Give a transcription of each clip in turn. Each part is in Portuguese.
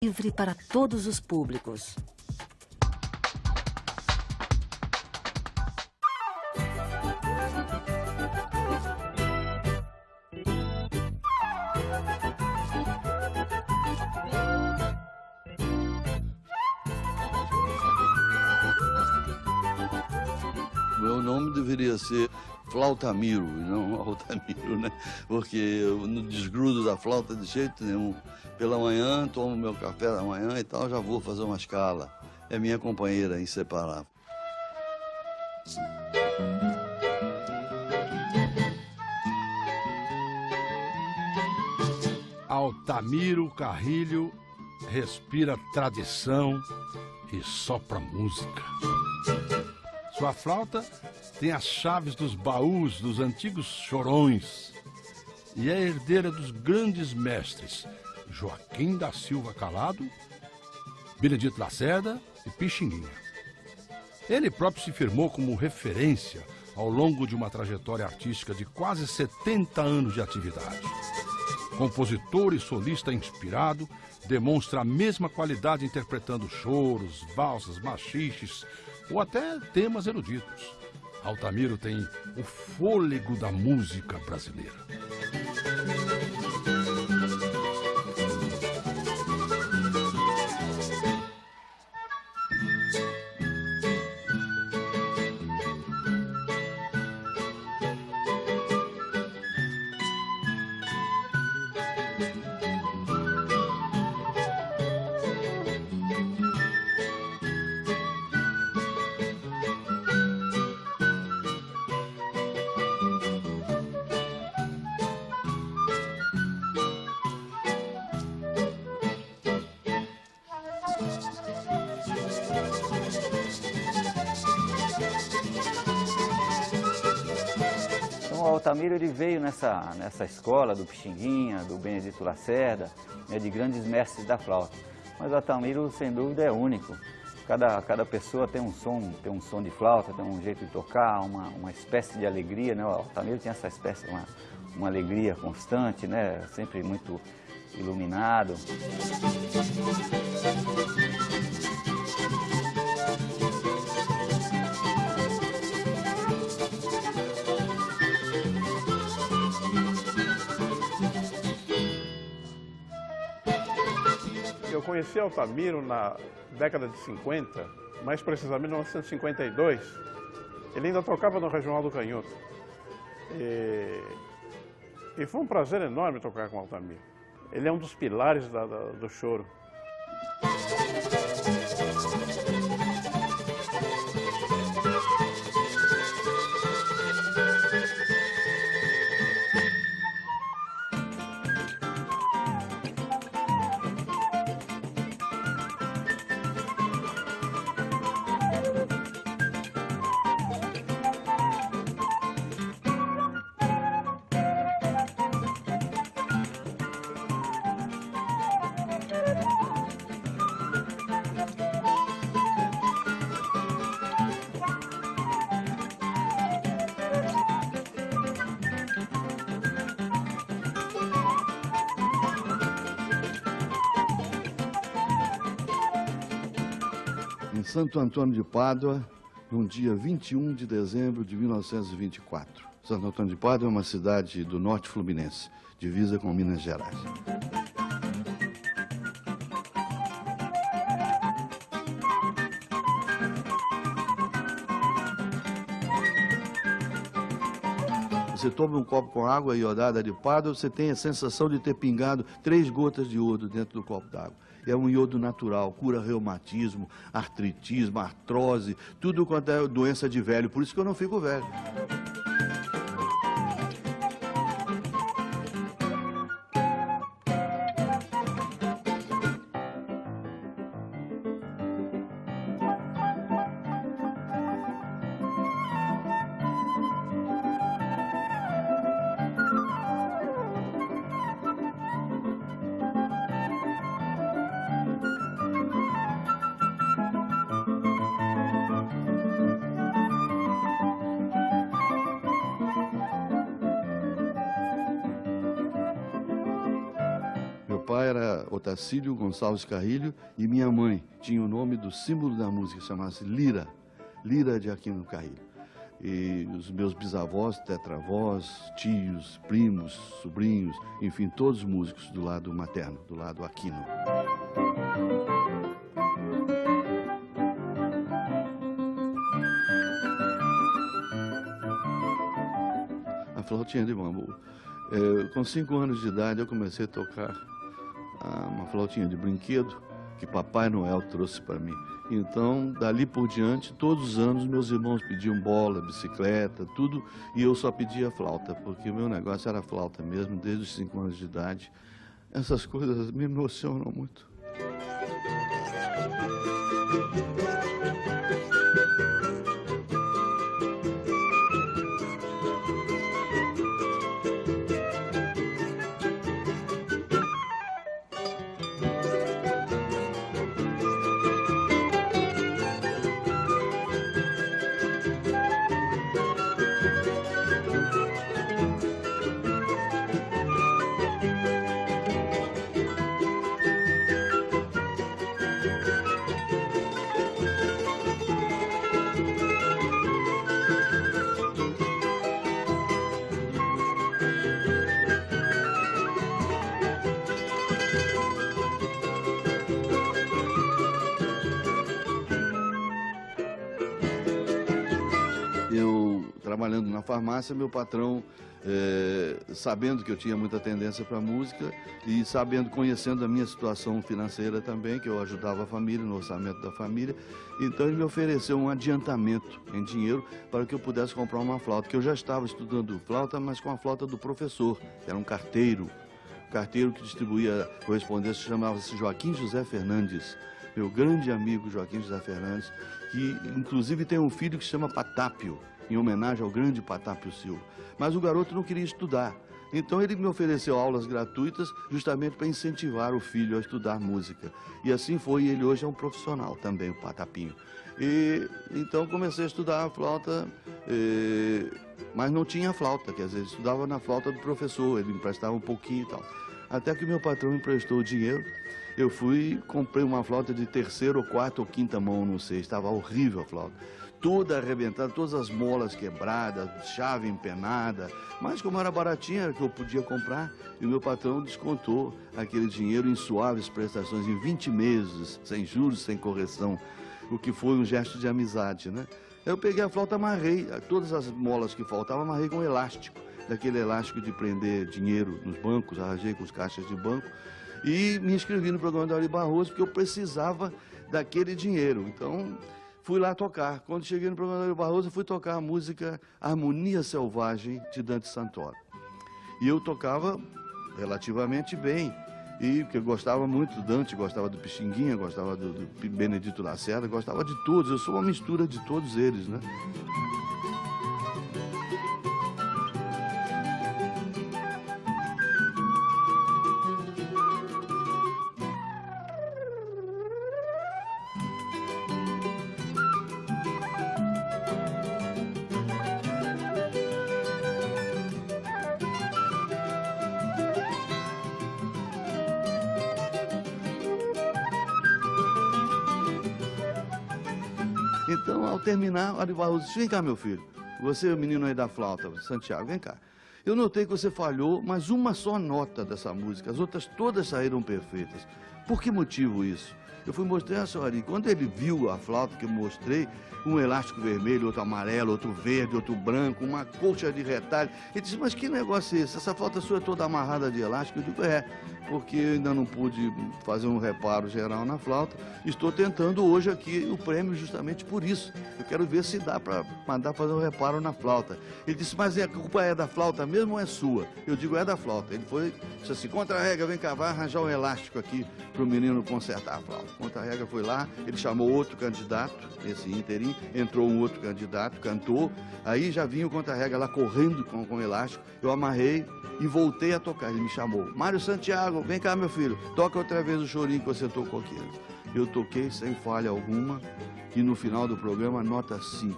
livre para todos os públicos. Meu nome deveria ser Flautamiro, e não Altamiro, né? Porque eu não desgrudo da flauta de jeito nenhum. Pela manhã, tomo meu café da manhã e tal, já vou fazer uma escala. É minha companheira inseparável. Altamiro Carrilho respira tradição e sopra música. Sua flauta tem as chaves dos baús dos antigos chorões e é herdeira dos grandes mestres Joaquim da Silva Calado, Benedito Lacerda e Pixinguinha. Ele próprio se firmou como referência ao longo de uma trajetória artística de quase 70 anos de atividade. Compositor e solista inspirado, demonstra a mesma qualidade interpretando choros, valsas, machiches ou até temas eruditos. Altamiro tem o fôlego da música brasileira. Então, o Altamiro ele veio nessa escola do Pixinguinha, do Benedito Lacerda, né, de grandes mestres da flauta. Mas o Altamiro, sem dúvida, é único. Cada pessoa tem um som de flauta, tem um jeito de tocar, uma espécie de alegria, né? O Altamiro tem essa espécie, uma alegria constante, né? Sempre muito iluminado. Eu conheci Altamiro na década de 50, mais precisamente em 1952. Ele ainda tocava no Regional do Canhoto. E foi um prazer enorme tocar com Altamiro. Ele é um dos pilares do choro. Em Santo Antônio de Pádua, no dia 21 de dezembro de 1924. Santo Antônio de Pádua é uma cidade do norte fluminense, divisa com Minas Gerais. Você toma um copo com água iodada de Pádua, você tem a sensação de ter pingado 3 gotas de iodo dentro do copo d'água. É um iodo natural, cura reumatismo, artritismo, artrose, tudo quanto é doença de velho. Por isso que eu não fico velho. pai era Otacílio Gonçalves Carrilho e minha mãe tinha o nome do símbolo da música, chamava-se Lira, Lira de Aquino Carrilho. E os meus bisavós, tetravós, tios, primos, sobrinhos, enfim, todos músicos do lado materno, do lado Aquino. A flautinha de bambu. Com 5 anos de idade eu comecei a tocar uma flautinha de brinquedo que Papai Noel trouxe para mim. Então, dali por diante, todos os anos meus irmãos pediam bola, bicicleta, tudo, e eu só pedia flauta, porque o meu negócio era flauta mesmo, desde os 5 anos de idade. Essas coisas me emocionam muito. Trabalhando na farmácia, meu patrão, sabendo que eu tinha muita tendência para música e conhecendo a minha situação financeira também, que eu ajudava a família, no orçamento da família, então ele me ofereceu um adiantamento em dinheiro para que eu pudesse comprar uma flauta, que eu já estava estudando flauta, mas com a flauta do professor, que era um carteiro que distribuía correspondência, chamava-se Joaquim José Fernandes, meu grande amigo Joaquim José Fernandes, que inclusive tem um filho que se chama Patápio, em homenagem ao grande Patápio Silva. Mas o garoto não queria estudar. Então ele me ofereceu aulas gratuitas justamente para incentivar o filho a estudar música. E assim foi, ele hoje é um profissional também, o Patapinho. E então comecei a estudar a flauta, mas não tinha flauta, quer dizer, estudava na flauta do professor, ele me emprestava um pouquinho e tal. Até que meu patrão me emprestou o dinheiro, eu fui, comprei uma flauta de 3ª ou 4ª ou 5ª mão, não sei, estava horrível a flauta. Toda arrebentada, todas as molas quebradas, chave empenada, mas como era baratinha, era que eu podia comprar, e o meu patrão descontou aquele dinheiro em suaves prestações, em 20 meses, sem juros, sem correção, o que foi um gesto de amizade, né? Eu peguei a flauta, amarrei, todas as molas que faltavam, amarrei com um elástico, daquele elástico de prender dinheiro nos bancos, arranjei com os caixas de banco, e me inscrevi no programa do Ari Barroso, porque eu precisava daquele dinheiro, então fui lá tocar. Quando cheguei no programa do Ari Barroso, eu fui tocar a música Harmonia Selvagem, de Dante Santoro. E eu tocava relativamente bem, porque eu gostava muito do Dante, gostava do Pixinguinha, gostava do Benedito Lacerda, gostava de todos, eu sou uma mistura de todos eles, né? Então, ao terminar, o Ari Barroso disse: vem cá, meu filho, você é o menino aí da flauta, Santiago, vem cá. Eu notei que você falhou, mas uma só nota dessa música, as outras todas saíram perfeitas. Por que motivo isso? Eu fui mostrar a seu Ari. Quando ele viu a flauta que eu mostrei, um elástico vermelho, outro amarelo, outro verde, outro branco, uma colcha de retalho, ele disse: mas que negócio é esse? Essa flauta sua é toda amarrada de elástico? Eu digo: é, porque eu ainda não pude fazer um reparo geral na flauta. Estou tentando hoje aqui o prêmio justamente por isso. Eu quero ver se dá para mandar fazer um reparo na flauta. Ele disse: mas a culpa é da flauta mesmo ou é sua? Eu digo: é da flauta. Ele disse assim: contra-regra, vem cá, vai arranjar um elástico aqui para o menino consertar a flauta. Contra-regra foi lá, ele chamou outro candidato, esse inteirinho, entrou um outro candidato, cantou, aí já vinha o contra-regra lá correndo com o elástico, eu amarrei e voltei a tocar. Ele me chamou: Mário Santiago, falou, vem cá, meu filho, toca outra vez o chorinho que você tocou aqui. Eu toquei sem falha alguma e no final do programa, nota 5.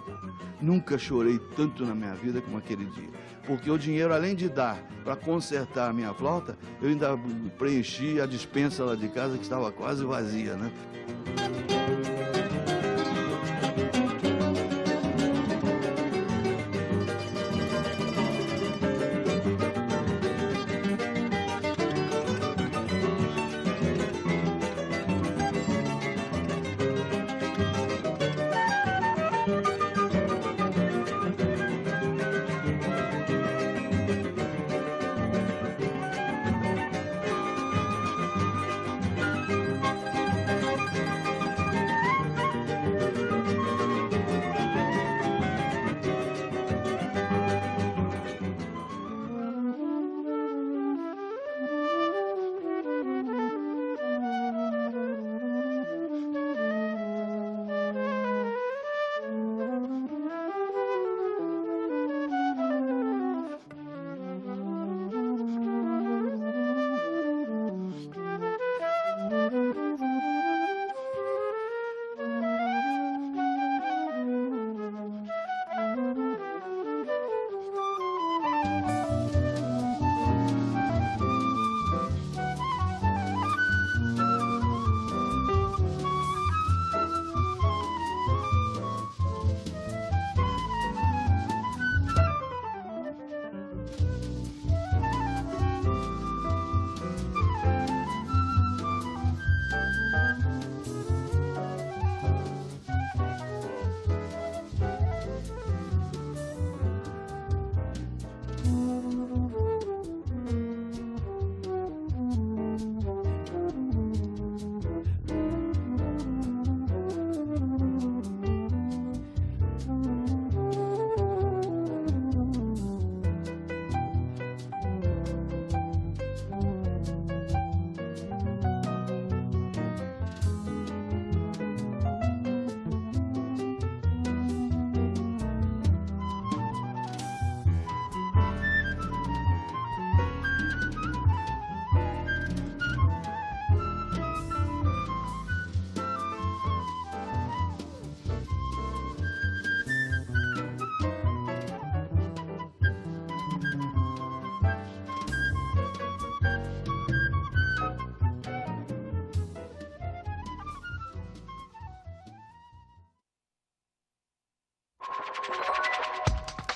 Nunca chorei tanto na minha vida como aquele dia. Porque o dinheiro, além de dar para consertar a minha flauta, eu ainda preenchi a despensa lá de casa que estava quase vazia, né?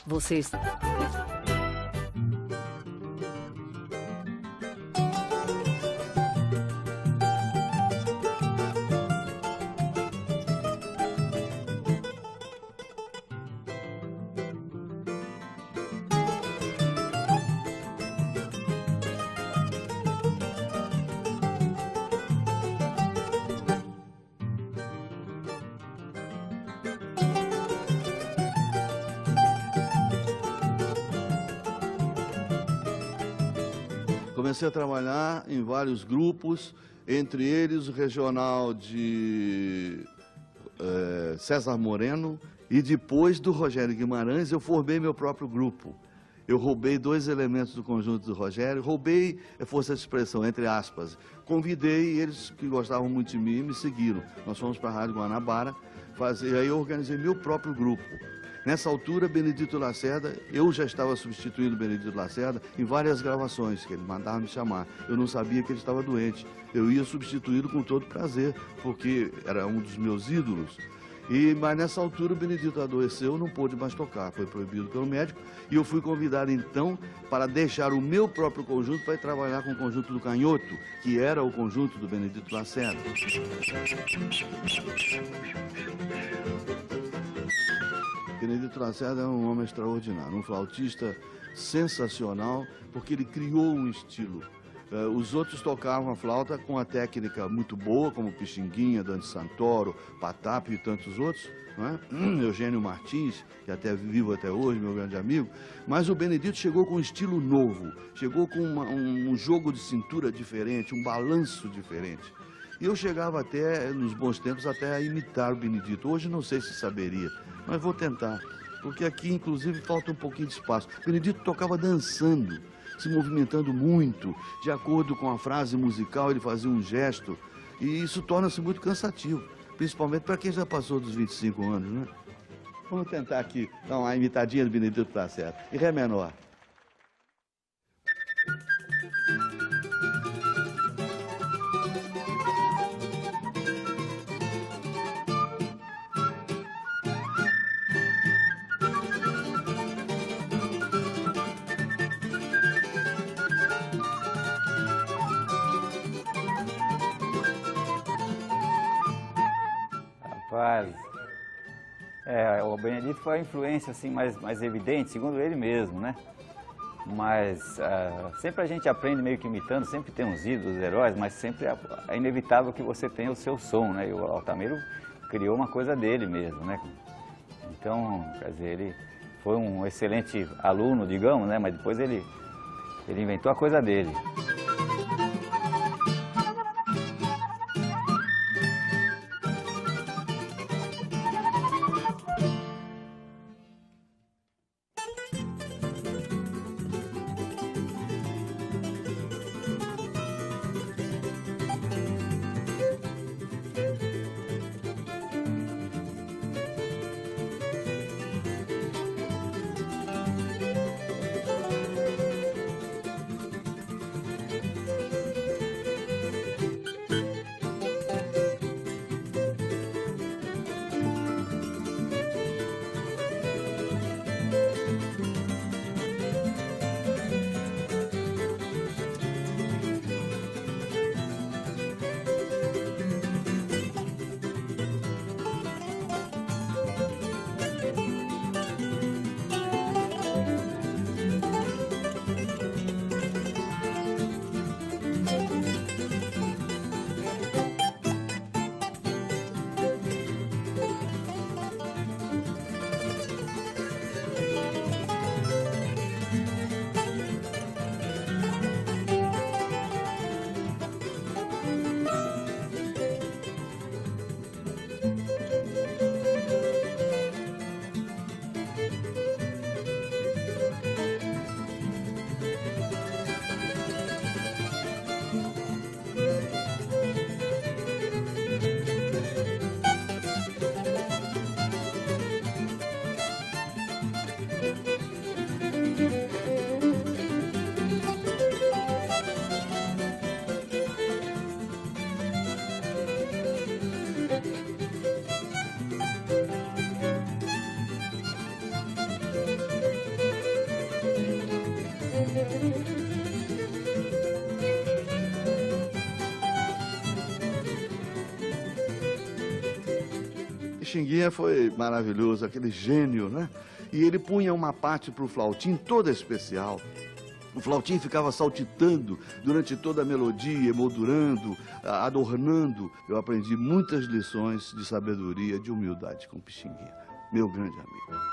Vocês... Comecei a trabalhar em vários grupos, entre eles o regional de César Moreno, e depois do Rogério Guimarães eu formei meu próprio grupo. Eu roubei 2 elementos do conjunto do Rogério, roubei, é força de expressão, entre aspas. Convidei eles que gostavam muito de mim e me seguiram. Nós fomos para a Rádio Guanabara fazer, aí eu organizei meu próprio grupo. Nessa altura, Benedito Lacerda, eu já estava substituindo Benedito Lacerda em várias gravações, que ele mandava me chamar. Eu não sabia que ele estava doente. Eu ia substituí-lo com todo prazer, porque era um dos meus ídolos. Mas nessa altura o Benedito adoeceu, não pôde mais tocar, foi proibido pelo médico. E eu fui convidado então para deixar o meu próprio conjunto para ir trabalhar com o conjunto do Canhoto, que era o conjunto do Benedito Lacerda. Benedito Lacerda é um homem extraordinário, um flautista sensacional, porque ele criou um estilo. Os outros tocavam a flauta com a técnica muito boa, como Pixinguinha, Dante Santoro, Patapio e tantos outros, não é? Eugênio Martins, que até vivo até hoje, meu grande amigo. Mas o Benedito chegou com um estilo novo, chegou com um jogo de cintura diferente, um balanço diferente. E eu chegava até, nos bons tempos, até a imitar o Benedito. Hoje não sei se saberia, mas vou tentar. porque aqui, inclusive, falta um pouquinho de espaço. Benedito tocava dançando, se movimentando muito, de acordo com a frase musical, ele fazia um gesto, e isso torna-se muito cansativo, principalmente para quem já passou dos 25 anos, né? Vamos tentar aqui dar uma imitadinha do Benedito Lacerda, em Ré menor. Rapaz, o Benedito foi a influência assim, mais evidente, segundo ele mesmo, né? Mas sempre a gente aprende meio que imitando, sempre tem uns ídolos, heróis, mas sempre é inevitável que você tenha o seu som, né? E o Altamiro criou uma coisa dele mesmo, né? Então, quer dizer, ele foi um excelente aluno, digamos, né? Mas depois ele inventou a coisa dele. Pixinguinha foi maravilhoso, aquele gênio, né? E ele punha uma parte para o flautim toda especial. O flautim ficava saltitando durante toda a melodia, emoldurando, adornando. Eu aprendi muitas lições de sabedoria, de humildade com Pixinguinha, meu grande amigo.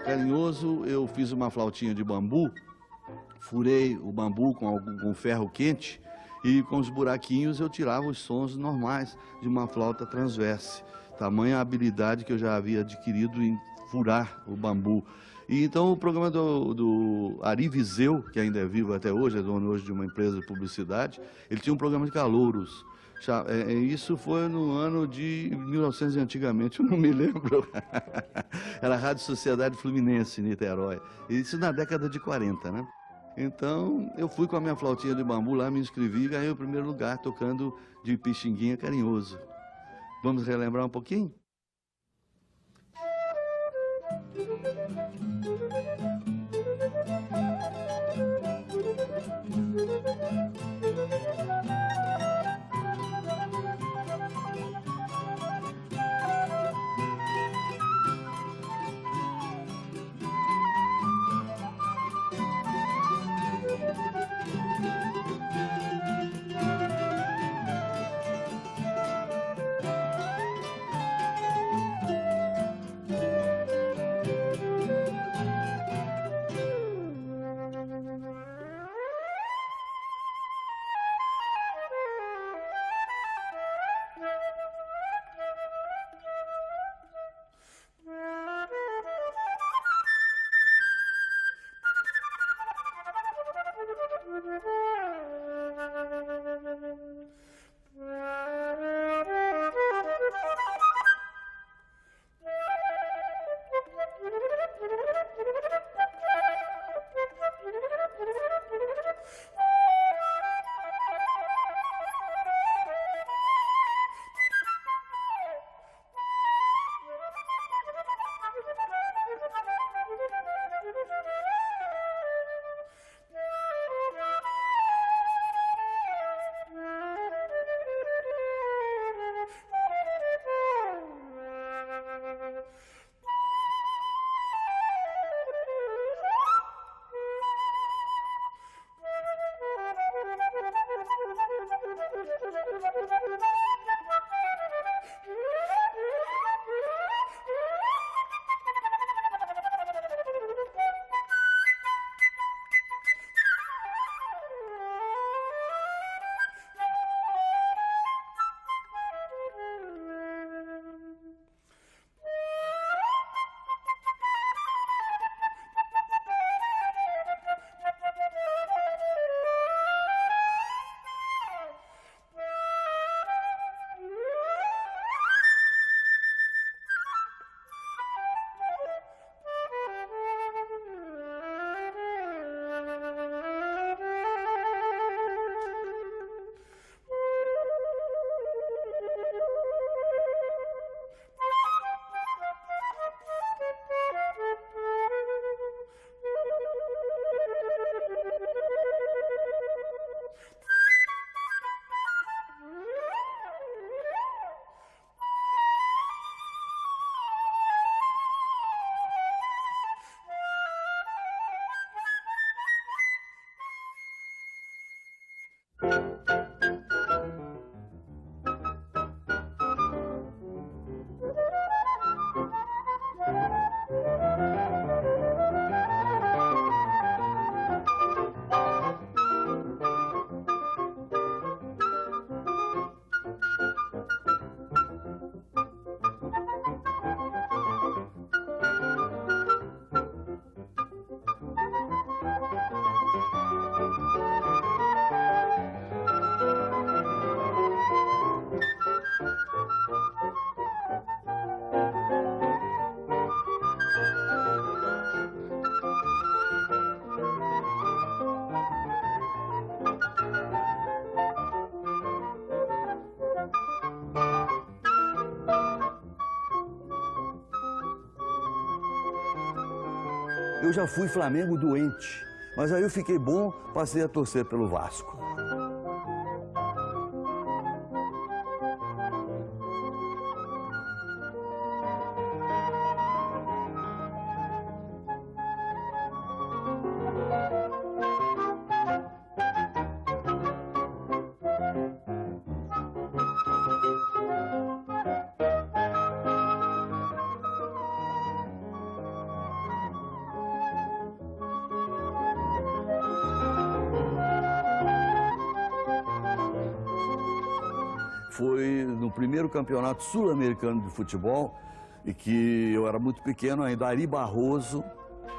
Carinhoso, eu fiz uma flautinha de bambu, furei o bambu com ferro quente e com os buraquinhos eu tirava os sons normais de uma flauta transverse. Tamanha habilidade que eu já havia adquirido em furar o bambu. E então o programa do Ari Viseu, que ainda é vivo até hoje, é dono hoje de uma empresa de publicidade, ele tinha um programa de calouros. Isso foi no ano de 1900 antigamente, eu não me lembro. Era a Rádio Sociedade Fluminense, Niterói. Isso na década de 40, né? Então, eu fui com a minha flautinha de bambu lá, me inscrevi e ganhei o primeiro lugar tocando de Pixinguinha Carinhoso. Vamos relembrar um pouquinho? Eu já fui Flamengo doente, mas aí eu fiquei bom, passei a torcer pelo Vasco. Foi no primeiro campeonato sul-americano de futebol, e que eu era muito pequeno ainda, Ari Barroso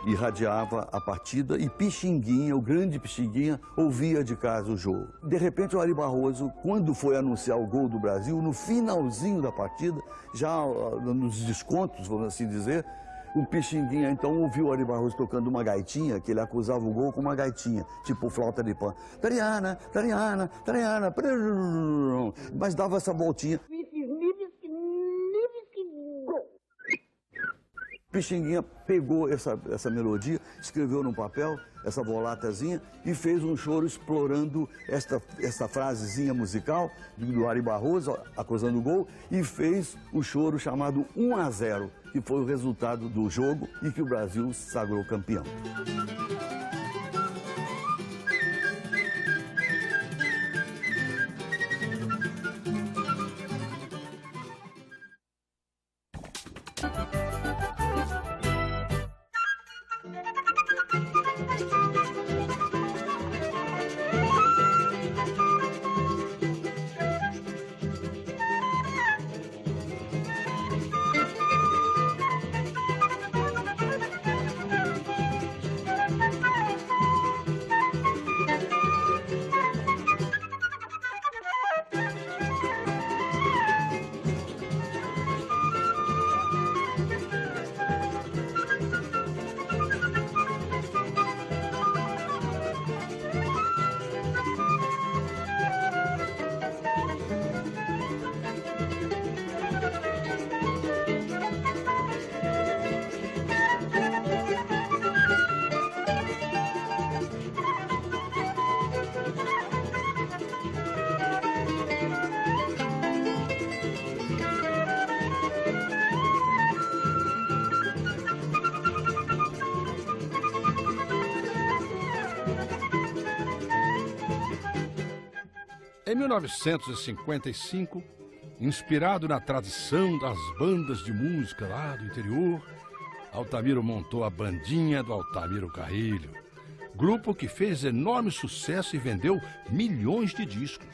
irradiava a partida e Pixinguinha, o grande Pixinguinha, ouvia de casa o jogo. De repente o Ari Barroso, quando foi anunciar o gol do Brasil, no finalzinho da partida, já nos descontos, vamos assim dizer, o Pixinguinha então ouviu o Ari Barroso tocando uma gaitinha, que ele acusava o gol com uma gaitinha, tipo flauta de pan. Tariana, tariana, tariana, mas dava essa voltinha. Pixinguinha pegou essa melodia, escreveu num papel, essa volatazinha, e fez um choro explorando esta frasezinha musical do Ari Barroso, acusando o gol, e fez o choro chamado 1-0, que foi o resultado do jogo e que o Brasil se sagrou campeão. Em 1955, inspirado na tradição das bandas de música lá do interior, Altamiro montou a Bandinha do Altamiro Carrilho, grupo que fez enorme sucesso e vendeu milhões de discos.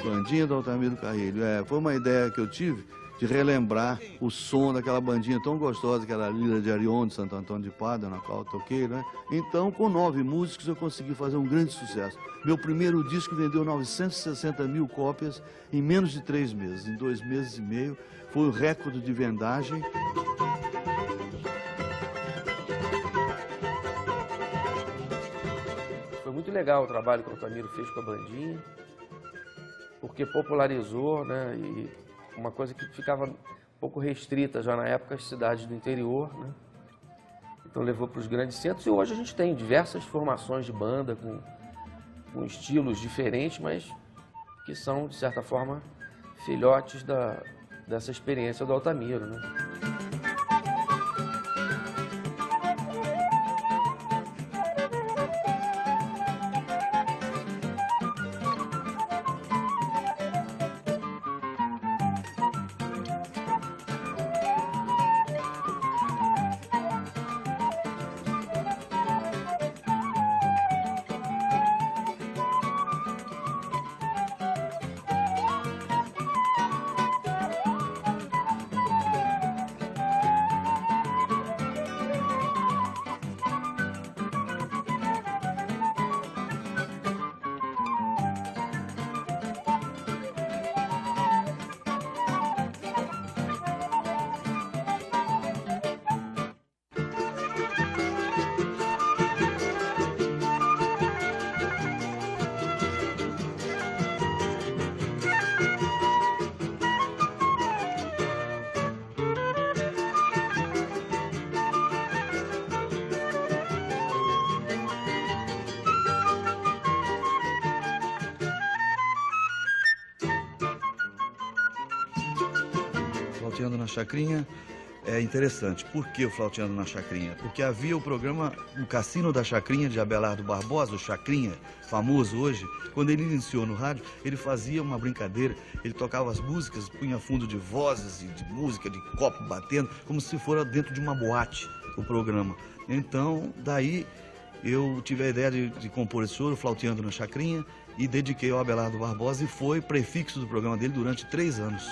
Bandinha do Altamiro Carrilho, foi uma ideia que eu tive de relembrar o som daquela bandinha tão gostosa que era a Lira de Arion, de Santo Antônio de Pádua, na qual eu toquei, né? Então, com 9 músicos, eu consegui fazer um grande sucesso. Meu primeiro disco vendeu 960 mil cópias em menos de 3 meses. Em 2 meses e meio, foi o recorde de vendagem. Foi muito legal o trabalho que o Altamiro fez com a bandinha, porque popularizou, né? E uma coisa que ficava um pouco restrita já na época às cidades do interior, né? Então levou para os grandes centros e hoje a gente tem diversas formações de banda com estilos diferentes, mas que são, de certa forma, filhotes dessa experiência do Altamiro, né? Flauteando na Chacrinha é interessante. Por que o Flauteando na Chacrinha? Porque havia o programa O Cassino da Chacrinha, de Abelardo Barbosa, o Chacrinha, famoso hoje. Quando ele iniciou no rádio, ele fazia uma brincadeira, ele tocava as músicas, punha fundo de vozes e de música, de copo batendo, como se fosse dentro de uma boate o programa. Então, daí eu tive a ideia de compor esse choro, Flauteando na Chacrinha, e dediquei ao Abelardo Barbosa e foi prefixo do programa dele durante 3 anos.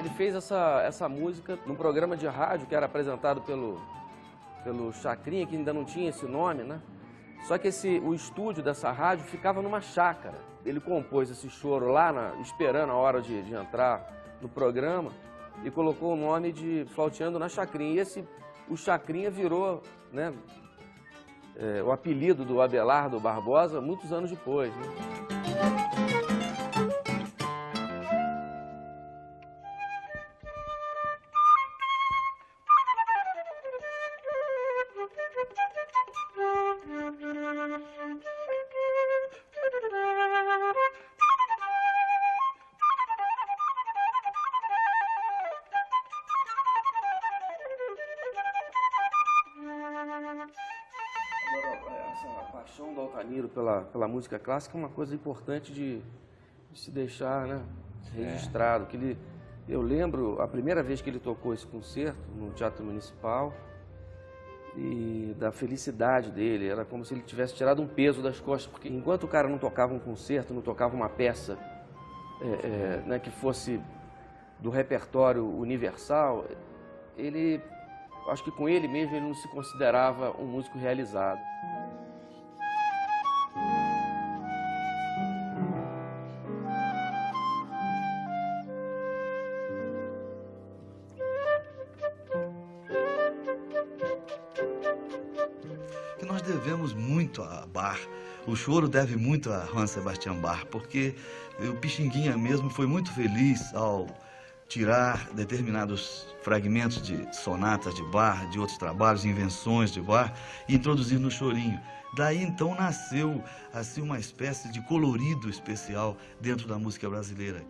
ele fez essa música num programa de rádio que era apresentado pelo Chacrinha, que ainda não tinha esse nome, né? Só que o estúdio dessa rádio ficava numa chácara. Ele compôs esse choro lá, esperando a hora de entrar no programa, e colocou o nome de Flauteando na Chacrinha. E o Chacrinha virou, né, o apelido do Abelardo Barbosa muitos anos depois, né? Essa paixão do Altamiro pela música clássica é uma coisa importante de se deixar, né, registrado. Que eu lembro a primeira vez que ele tocou esse concerto no Teatro Municipal e da felicidade dele. Era como se ele tivesse tirado um peso das costas, porque enquanto o cara não tocava um concerto, não tocava uma peça né, que fosse do repertório universal, acho que com ele mesmo ele não se considerava um músico realizado. Que nós devemos muito a Bach. O choro deve muito a Johann Sebastian Bach, porque o Pixinguinha mesmo foi muito feliz ao tirar determinados fragmentos de sonatas de Bach, de outros trabalhos, invenções de Bach, e introduzir no chorinho. Daí então nasceu assim uma espécie de colorido especial dentro da música brasileira.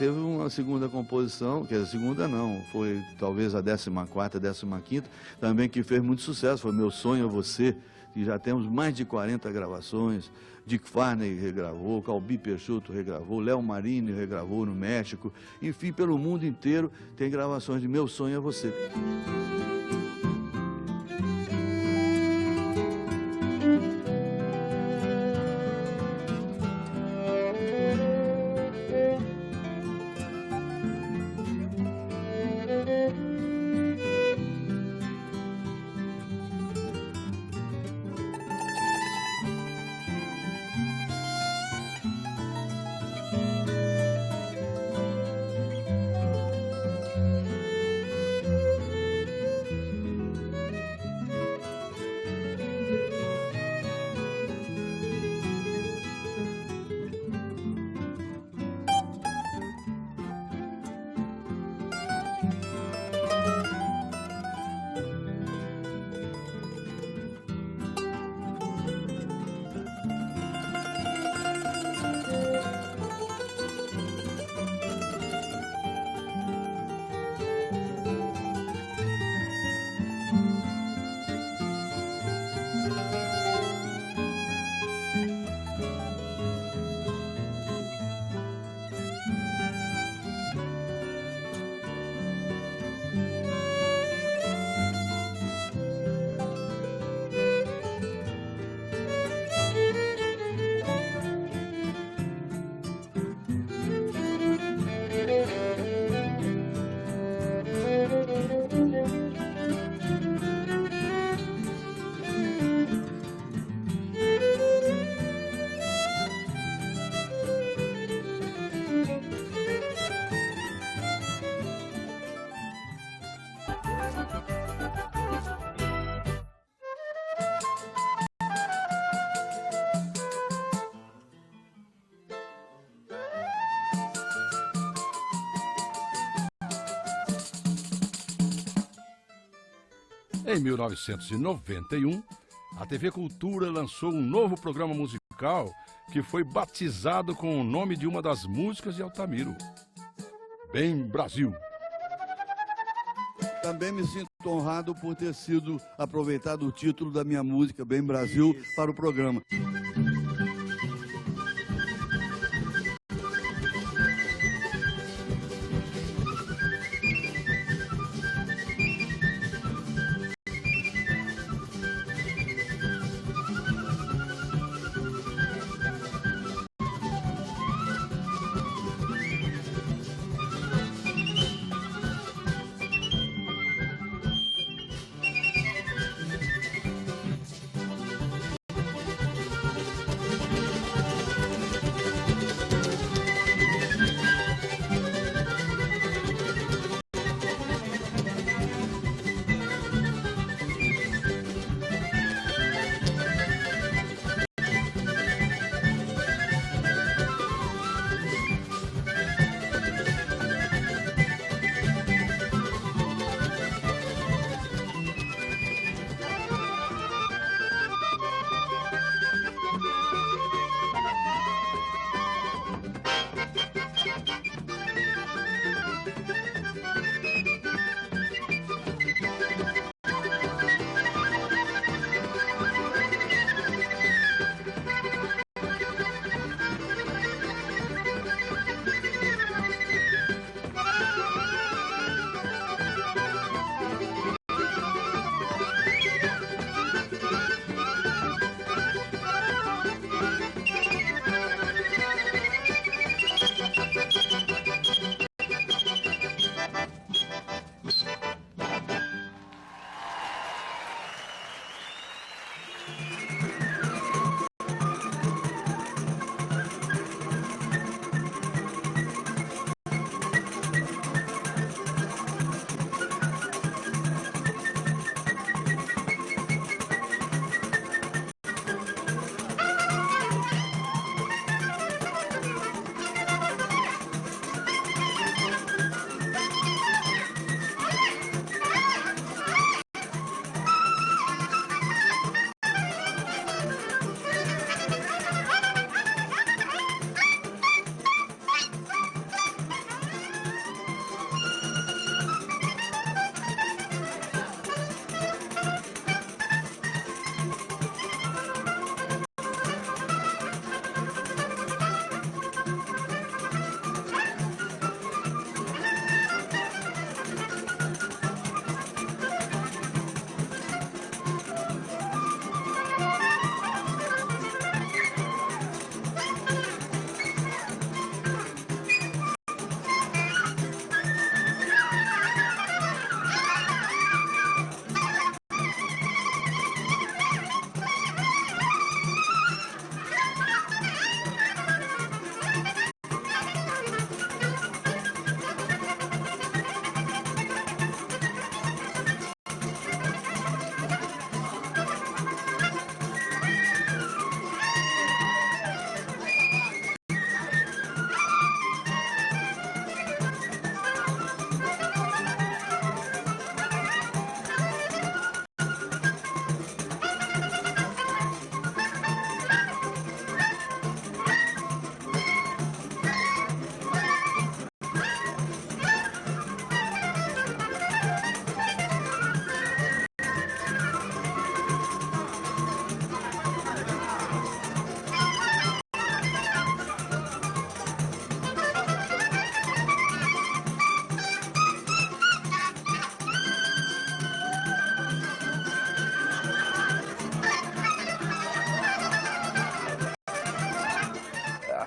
teve uma segunda composição, que a segunda não, foi talvez a 14ª, 15ª, também que fez muito sucesso, foi Meu Sonho é Você, que já temos mais de 40 gravações. Dick Farney regravou, Calbi Peixoto regravou, Léo Marini regravou no México, enfim, pelo mundo inteiro tem gravações de Meu Sonho é Você. Em 1991, a TV Cultura lançou um novo programa musical que foi batizado com o nome de uma das músicas de Altamiro, Bem Brasil. Também me sinto honrado por ter sido aproveitado o título da minha música, Bem Brasil, para o programa.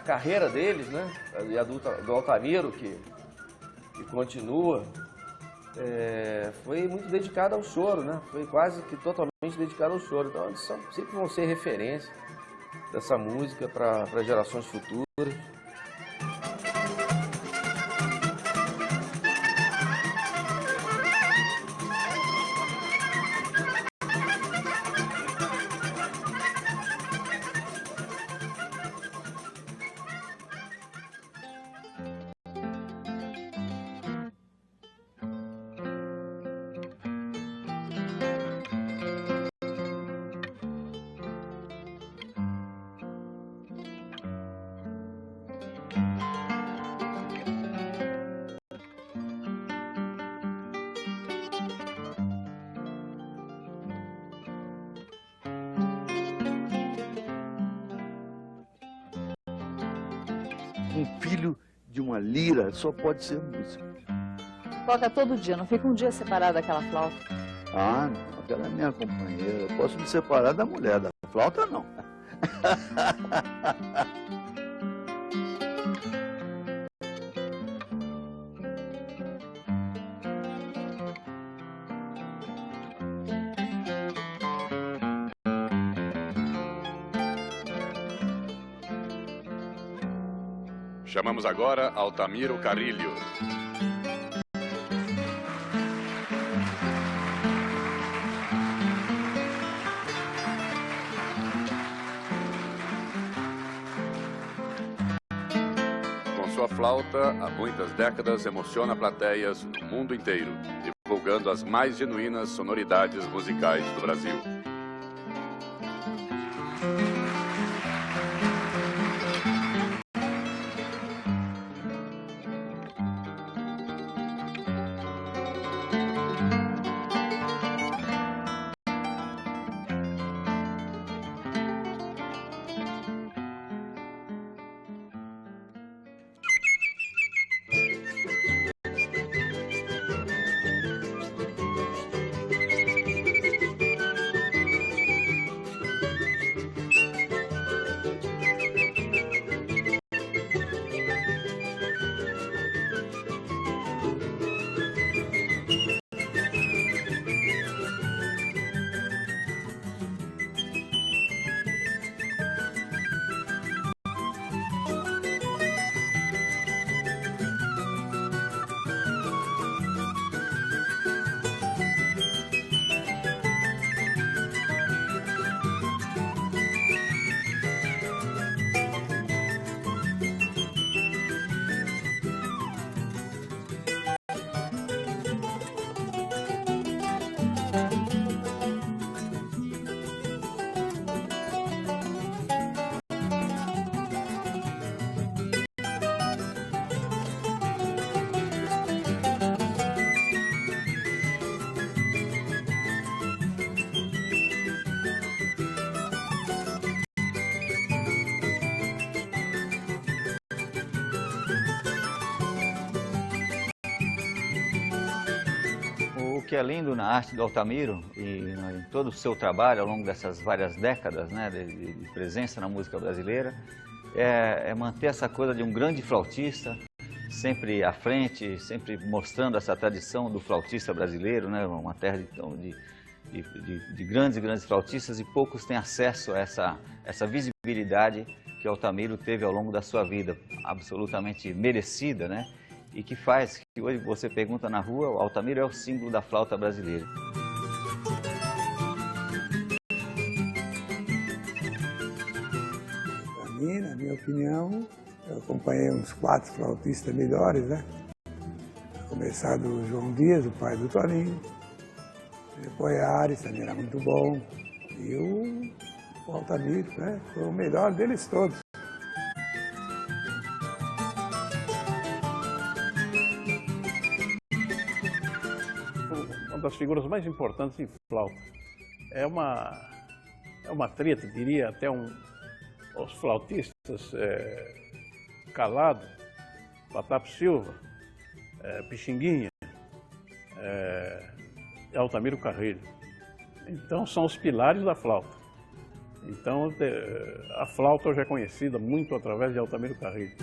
carreira deles, né? E a do Altamiro, que continua, foi muito dedicada ao choro, né? Foi quase que totalmente dedicada ao choro. Então eles sempre vão ser referência dessa música para gerações futuras. Um filho de uma lira só pode ser músico. Toca todo dia, não fica um dia separado daquela flauta. Ah, não, aquela é minha companheira. Eu posso me separar da mulher, da flauta não. Chamamos agora Altamiro Carrilho. Com sua flauta, há muitas décadas, emociona plateias no mundo inteiro, divulgando as mais genuínas sonoridades musicais do Brasil. O que é lindo na arte do Altamiro e em todo o seu trabalho ao longo dessas várias décadas, né, de presença na música brasileira é manter essa coisa de um grande flautista, sempre à frente, sempre mostrando essa tradição do flautista brasileiro, né, uma terra de grandes e grandes flautistas, e poucos têm acesso a essa visibilidade que o Altamiro teve ao longo da sua vida, absolutamente merecida, né? E que faz que hoje você pergunta na rua, o Altamiro é o símbolo da flauta brasileira. Para mim, na minha opinião, eu acompanhei uns 4 flautistas melhores, né? A começar do João Dias, o pai do Toninho. Depois Ares também era muito bom. E o Altamiro, né? Foi o melhor deles todos. Uma das figuras mais importantes em flauta. É uma treta, diria até os flautistas Calado, Patapo Silva, Pixinguinha, Altamiro Carrilho. Então são os pilares da flauta. Então, a flauta hoje é conhecida muito através de Altamiro Carrilho.